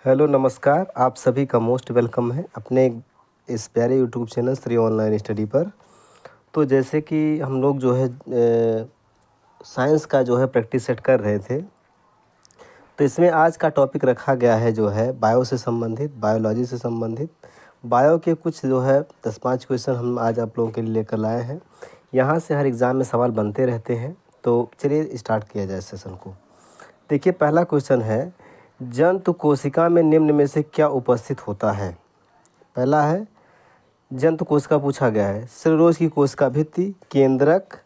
Hello नमस्कार, आप सभी का मोस्ट वेलकम है अपने इस प्यारे YouTube channel Shri online study पर। तो जैसे कि हम लोग जो है साइंस का जो है प्रैक्टिस सेट कर रहे थे, तो इसमें आज का टॉपिक रखा गया है जो है बायो से संबंधित, बायोलॉजी से संबंधित। बायो के कुछ जो है 10-5 क्वेश्चन हम आज आप लोगों के लिए लेकर लाए हैं। यहाँ से हर एग्ज़ाम में सवाल बनते रहते हैं, तो चलिए स्टार्ट किया जाए सेशन को। देखिए, पहला क्वेश्चन है, जंतु कोशिका में निम्न में से क्या उपस्थित होता है। पहला है, जंतु कोशिका पूछा गया है, सेलुलोज की कोशिका भित्ति, केंद्रक,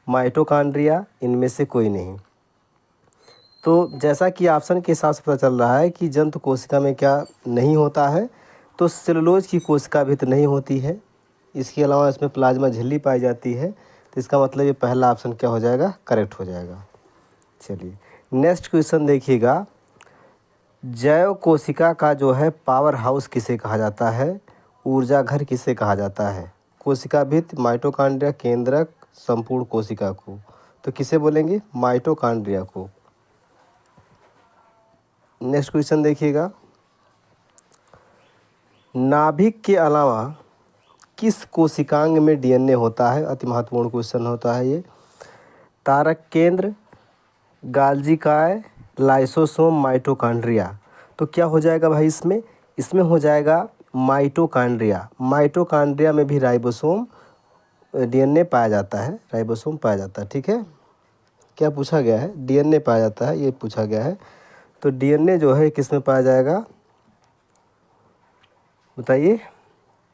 माइटोकॉन्ड्रिया, इनमें से कोई नहीं। तो जैसा कि ऑप्शन के हिसाब से पता चल रहा है कि जंतु कोशिका में क्या नहीं होता है, तो सेलुलोज की कोशिका भित्ति नहीं होती है। इसके अलावा इसमें प्लाज्मा झिल्ली पाई जाती है, तो इसका मतलब ये पहला ऑप्शन क्या हो जाएगा, करेक्ट हो जाएगा। चलिए नेक्स्ट क्वेश्चन देखिएगा, जैव कोशिका का जो है पावर हाउस किसे कहा जाता है, ऊर्जा घर किसे कहा जाता है। कोशिका भित्ति, माइटोकॉन्ड्रिया, केंद्रक, संपूर्ण कोशिका को, तो किसे बोलेंगे, माइटोकॉन्ड्रिया को। नेक्स्ट क्वेश्चन देखिएगा, नाभिक के अलावा किस कोशिकांग में डीएनए होता है। अति महत्वपूर्ण क्वेश्चन होता है ये। तारक केंद्र, गाल्जी काय, लाइसोसोम, माइटोकॉन्ड्रिया, तो क्या हो जाएगा भाई इसमें, इसमें हो जाएगा माइटोकॉन्ड्रिया। माइटोकॉन्ड्रिया में भी राइबोसोम डीएनए पाया जाता है, राइबोसोम पाया जाता है। ठीक है, क्या पूछा गया है, डीएनए पाया जाता है, ये पूछा गया है। तो डीएनए जो है किस में पाया जाएगा, बताइए।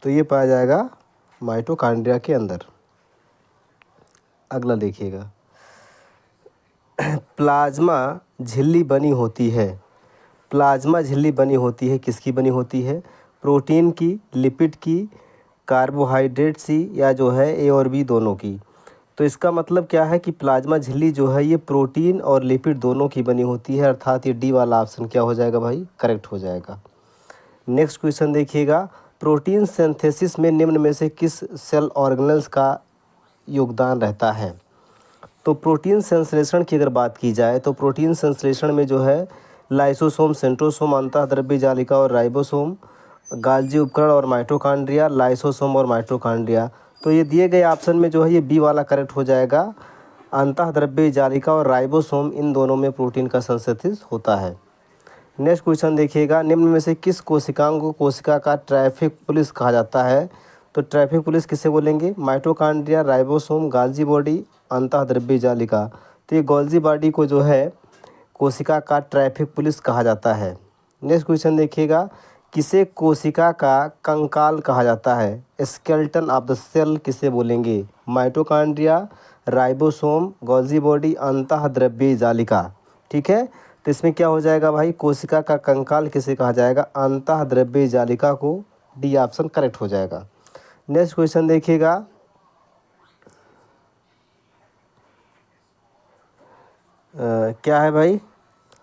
तो ये पाया जाएगा माइटोकॉन्ड्रिया के अंदर। अगला देखिएगा, प्लाज्मा झिल्ली बनी होती है। प्लाज्मा झिल्ली बनी होती है, किसकी बनी होती है, प्रोटीन की, लिपिड की, कार्बोहाइड्रेट सी, या जो है ए और बी दोनों की। तो इसका मतलब क्या है कि प्लाज्मा झिल्ली जो है ये प्रोटीन और लिपिड दोनों की बनी होती है, अर्थात ये डी वाला ऑप्शन क्या हो जाएगा भाई, करेक्ट हो जाएगा। नेक्स्ट क्वेश्चन देखिएगा, प्रोटीन सिंथेसिस में निम्न में से किस सेल ऑर्गेनेल्स का योगदान रहता है। तो प्रोटीन संश्लेषण की अगर बात की जाए, तो प्रोटीन संश्लेषण में जो है लाइसोसोम, सेंट्रोसोम, अंतःद्रव्य जालिका और राइबोसोम, गाल्जी उपकरण और माइटोकॉन्ड्रिया, लाइसोसोम और माइटोकॉन्ड्रिया। तो ये दिए गए ऑप्शन में जो है ये बी वाला करेक्ट हो जाएगा। अंतःद्रव्य जालिका और राइबोसोम, इन दोनों में प्रोटीन का संश्लेषण होता है। नेक्स्ट क्वेश्चन देखिएगा, निम्न में से किस कोशिकांग को कोशिका का ट्रैफिक पुलिस कहा जाता है। तो ट्रैफिक पुलिस किसे बोलेंगे, माइटोकॉन्ड्रिया, राइबोसोम, गाल्जी बॉडी, अंतःद्रव्य जालिका। तो ये गोल्जी बॉडी को जो है कोशिका का ट्रैफिक पुलिस कहा जाता है। नेक्स्ट क्वेश्चन देखिएगा, किसे कोशिका का कंकाल कहा जाता है, स्केलेटन ऑफ द सेल किसे बोलेंगे, माइटोकॉन्ड्रिया, राइबोसोम, गोल्जी बॉडी, अंतःद्रव्य जालिका। ठीक है, तो इसमें क्या हो जाएगा भाई, कोशिका का कंकाल किसे कहा जाएगा, अंतःद्रव्य जालिका को। डी ऑप्शन करेक्ट हो जाएगा। नेक्स्ट क्वेश्चन देखिएगा, क्या है भाई,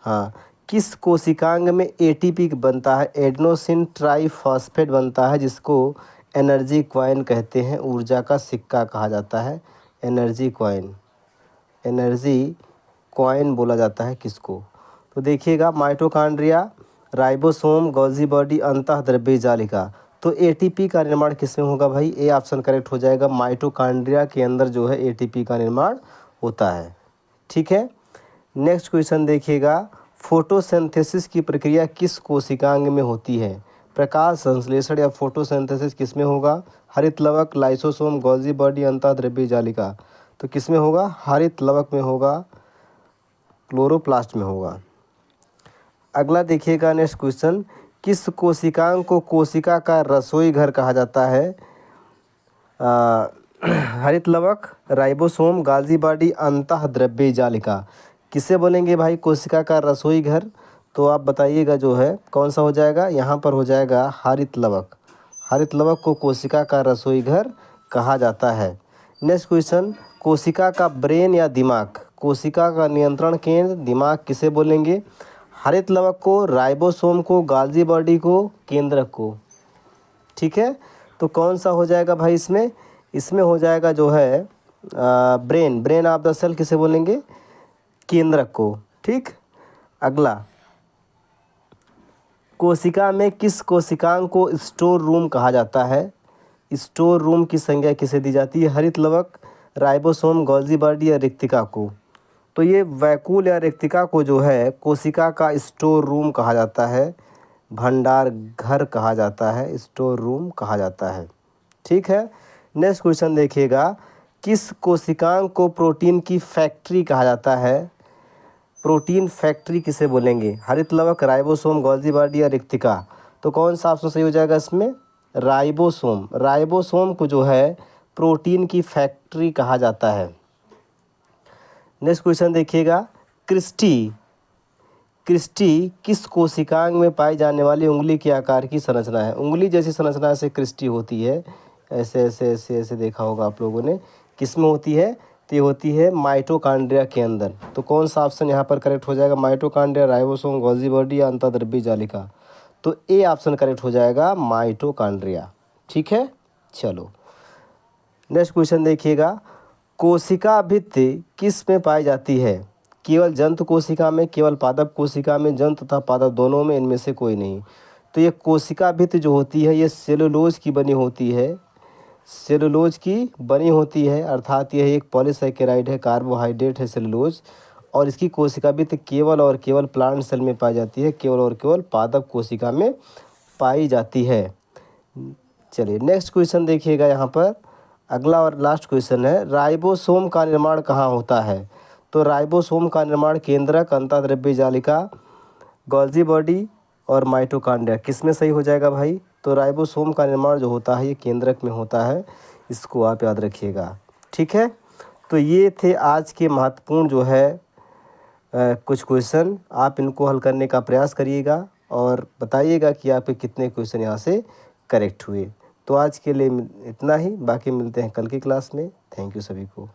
हाँ, किस कोशिकांग में एटीपी बनता है, एडेनोसिन ट्राइफॉस्फेट बनता है, जिसको एनर्जी कॉइन कहते हैं, ऊर्जा का सिक्का कहा जाता है, एनर्जी कॉइन, एनर्जी कॉइन बोला जाता है किसको। तो देखिएगा, माइटोकॉन्ड्रिया, राइबोसोम, गोल्जी बॉडी, अंतःद्रव्य जालिका। तो एटीपी का निर्माण किसमें होगा भाई, ए ऑप्शन करेक्ट हो जाएगा। माइटोकॉन्ड्रिया के अंदर जो है एटीपी का निर्माण होता है। ठीक है, नेक्स्ट क्वेश्चन देखिएगा, फोटोसिंथेसिस की प्रक्रिया किस कोशिकांग में होती है। प्रकाश संश्लेषण या फोटोसिंथेसिस किस में होगा, हरित लवक, लाइसोसोम, गोल्जी बॉडी, अंतःद्रव्य जालिका। तो किस में होगा, हरित लवक में होगा, क्लोरोप्लास्ट में होगा। अगला देखिएगा, नेक्स्ट क्वेश्चन, किस कोशिकांग को कोशिका का रसोई घर कहा जाता है। हरित लवक, राइबोसोम, गाल्जी बॉडी, अंतःद्रव्य जालिका। किसे बोलेंगे भाई कोशिका का रसोई घर, तो आप बताइएगा जो है कौन सा हो जाएगा, यहाँ पर हो जाएगा हरित लवक। हरित लवक को कोशिका का रसोई घर कहा जाता है। नेक्स्ट क्वेश्चन, कोशिका का ब्रेन या दिमाग, कोशिका का नियंत्रण केंद्र, दिमाग किसे बोलेंगे, हरित लवक को, राइबोसोम को, गाल्जी बॉडी को, केंद्रक को। ठीक है, तो कौन सा हो जाएगा भाई इसमें, इसमें हो जाएगा जो है brain, brain of the cell किसे बोलेंगे, केंद्रक को। ठीक, अगला कोशिका में किस कोशिकांग को स्टोर रूम कहा जाता है? स्टोर रूम की संज्ञा किसे दी जाती है? हरित लवक, राइबोसोम, गोल्जी बॉडी या रिक्तिका को? तो ये वैकुल या रिक्तिका को जो है कोशिका का स्टोर रूम कहा जाता है, भंडार घर कहा जाता है, स्टोर रूम कहा जाता है। ठीक है, नेक्स्ट क्वेश्चन देखिएगा, किस कोशिकांग को प्रोटीन की फैक्ट्री कहा जाता है? प्रोटीन फैक्ट्री किसे बोलेंगे? हरित लवक, राइबोसोम, गोल्जी बॉडी या रिक्तिका? तो कौन सा ऑप्शन सही हो जाएगा इसमें? राइबोसोम। राइबोसोम को जो है प्रोटीन की फैक्ट्री कहा जाता है। नेक्स्ट क्वेश्चन देखिएगा, क्रिस्टी किस कोशिकांग में पाई जाने वाली उंगली के आकार की संरचना है? उंगली जैसी संरचना से क्रिस्टी होती है, ऐसे ऐसे ऐसे ऐसे देखा होगा आप लोगों ने। किस में होती है? तो ये होती है माइटोकॉन्ड्रिया के अंदर। तो कौन सा ऑप्शन यहाँ पर करेक्ट हो जाएगा? माइटोकॉन्ड्रिया, राइबोसोम, गोल्जी बॉडी या अंतर्द्रव्य जालिका? तो ए ऑप्शन करेक्ट हो जाएगा, माइटोकॉन्ड्रिया। ठीक है, चलो नेक्स्ट क्वेश्चन देखिएगा, कोशिका भित्ति किस में पाई जाती है? केवल जंतु कोशिका में, केवल पादप कोशिका में, जंतु तथा पादप दोनों में, इनमें से कोई नहीं? तो ये कोशिका भित्ति जो होती है ये सेलुलोज की बनी होती है, सेलुलोज की बनी होती है, अर्थात यह एक पॉलीसैकेराइड है, कार्बोहाइड्रेट है सेलुलोज, और इसकी कोशिका भित्ति केवल और केवल प्लांट सेल में पाई जाती है, केवल और केवल पादप कोशिका में पाई जाती है। चलिए नेक्स्ट क्वेश्चन देखिएगा, यहाँ पर अगला और लास्ट क्वेश्चन है, राइबोसोम का निर्माण कहाँ होता है? तो राइबोसोम का निर्माण केंद्रक, अंतःद्रव्य जालिका, गोल्जी बॉडी और माइटोकॉन्ड्रिया, किस में सही हो जाएगा भाई? तो राइबोसोम का निर्माण जो होता है ये केंद्रक में होता है, इसको आप याद रखिएगा। ठीक है, तो ये थे आज के महत्वपूर्ण जो है कुछ क्वेश्चन। आप इनको हल करने का प्रयास करिएगा और बताइएगा कि आपके कितने क्वेश्चन यहाँ से करेक्ट हुए। तो आज के लिए इतना ही, बाकी मिलते हैं कल की क्लास में। थैंक यू सभी को।